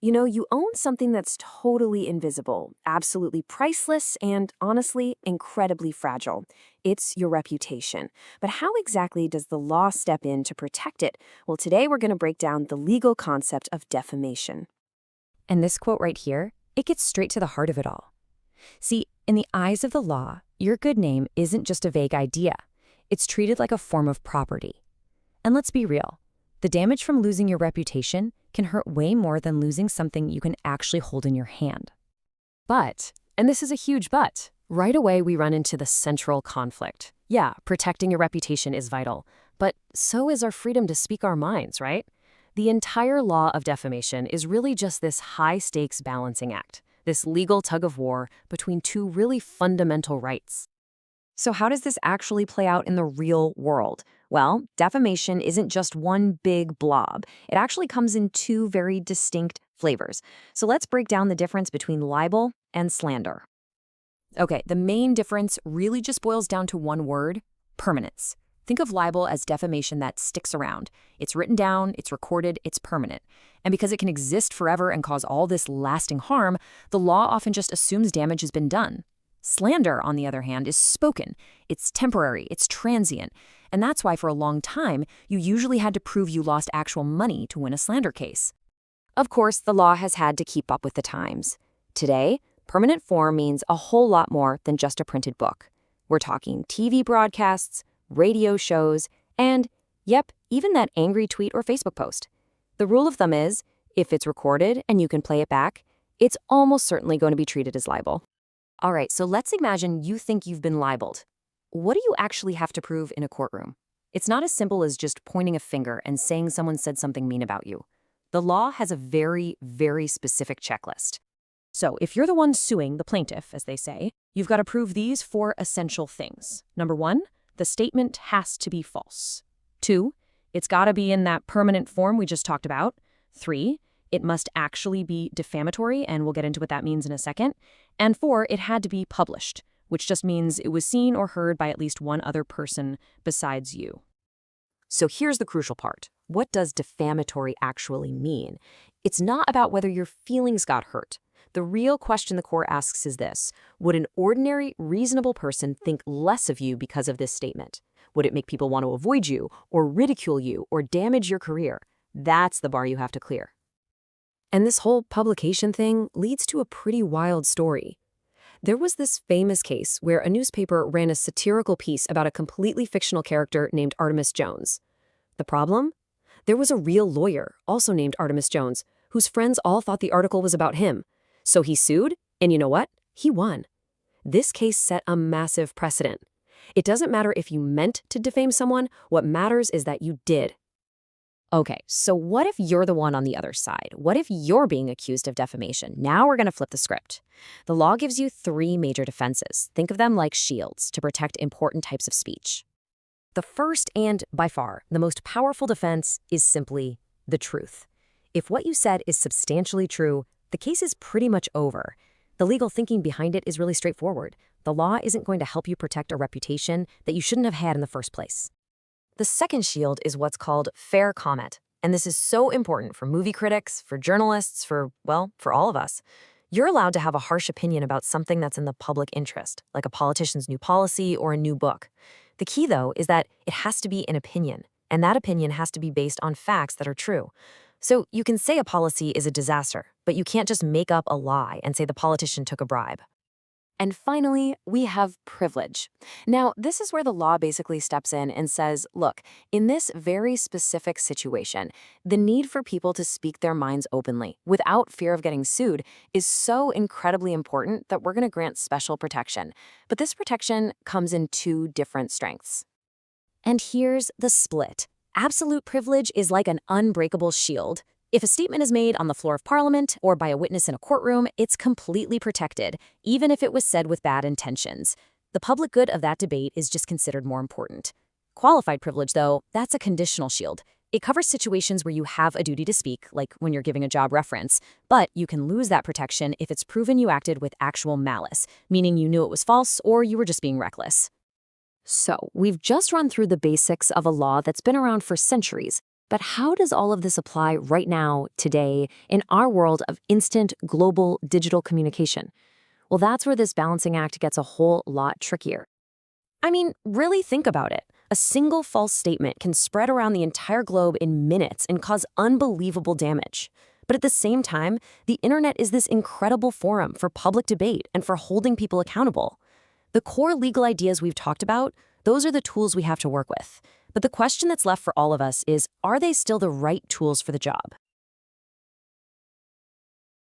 You own something that's totally invisible, absolutely priceless, and honestly, incredibly fragile. It's your reputation. But how exactly does the law step in to protect it? Well, today we're going to break down the legal concept of defamation. And this quote right here, it gets straight to the heart of it all. See, in the eyes of the law, your good name isn't just a vague idea. It's treated like a form of property. And let's be real. The damage from losing your reputation can hurt way more than losing something you can actually hold in your hand. But, and this is a huge but, right away we run into the central conflict. Yeah, protecting your reputation is vital, but so is our freedom to speak our minds, right? The entire law of defamation is really just this high-stakes balancing act, this legal tug-of-war between two really fundamental rights. So how does this actually play out in the real world? Well, defamation isn't just one big blob. It actually comes in two very distinct flavors. So let's break down the difference between libel and slander. Okay, the main difference really just boils down to one word: permanence. Think of libel as defamation that sticks around. It's written down, it's recorded, it's permanent. And because it can exist forever and cause all this lasting harm, the law often just assumes damage has been done. Slander, on the other hand, is spoken. It's temporary, it's transient. And that's why for a long time, you usually had to prove you lost actual money to win a slander case. Of course, the law has had to keep up with the times. Today, permanent form means a whole lot more than just a printed book. We're talking TV broadcasts, radio shows, and, yep, even that angry tweet or Facebook post. The rule of thumb is, if it's recorded and you can play it back, it's almost certainly going to be treated as libel. All right, so let's imagine you think you've been libeled. What do you actually have to prove in a courtroom? It's not as simple as just pointing a finger and saying someone said something mean about you. The law has a very, very specific checklist. So if you're the one suing the plaintiff, as they say, you've got to prove these four essential things. Number one, the statement has to be false. 2, it's got to be in that permanent form we just talked about. 3, it must actually be defamatory, and we'll get into what that means in a second. And 4, it had to be published, which just means it was seen or heard by at least one other person besides you. So here's the crucial part. What does defamatory actually mean? It's not about whether your feelings got hurt. The real question the court asks is this: would an ordinary, reasonable person think less of you because of this statement? Would it make people want to avoid you, or ridicule you, or damage your career? That's the bar you have to clear. And this whole publication thing leads to a pretty wild story. There was this famous case where a newspaper ran a satirical piece about a completely fictional character named Artemis Jones. The problem? There was a real lawyer, also named Artemis Jones, whose friends all thought the article was about him. So he sued, and you know what? He won. This case set a massive precedent. It doesn't matter if you meant to defame someone, what matters is that you did. Okay, so what if you're the one on the other side? What if you're being accused of defamation? Now we're going to flip the script. The law gives you 3 major defenses. Think of them like shields to protect important types of speech. The first, and by far the most powerful defense, is simply the truth. If what you said is substantially true, the case is pretty much over. The legal thinking behind it is really straightforward. The law isn't going to help you protect a reputation that you shouldn't have had in the first place. The second shield is what's called fair comment, and this is so important for movie critics, for journalists, for all of us. You're allowed to have a harsh opinion about something that's in the public interest, like a politician's new policy or a new book. The key, though, is that it has to be an opinion, and that opinion has to be based on facts that are true. So you can say a policy is a disaster, but you can't just make up a lie and say the politician took a bribe. And finally, we have privilege. Now, this is where the law basically steps in and says, look, in this very specific situation, the need for people to speak their minds openly without fear of getting sued is so incredibly important that we're going to grant special protection. But this protection comes in 2 different strengths. And here's the split. Absolute privilege is like an unbreakable shield. If a statement is made on the floor of Parliament or by a witness in a courtroom, it's completely protected, even if it was said with bad intentions. The public good of that debate is just considered more important. Qualified privilege, though, that's a conditional shield. It covers situations where you have a duty to speak, like when you're giving a job reference, but you can lose that protection if it's proven you acted with actual malice, meaning you knew it was false or you were just being reckless. So, we've just run through the basics of a law that's been around for centuries, But how does all of this apply right now, today, in our world of instant, global, digital communication? Well, that's where this balancing act gets a whole lot trickier. I mean, really think about it. A single false statement can spread around the entire globe in minutes and cause unbelievable damage. But at the same time, the internet is this incredible forum for public debate and for holding people accountable. The core legal ideas we've talked about, those are the tools we have to work with. But the question that's left for all of us is, are they still the right tools for the job?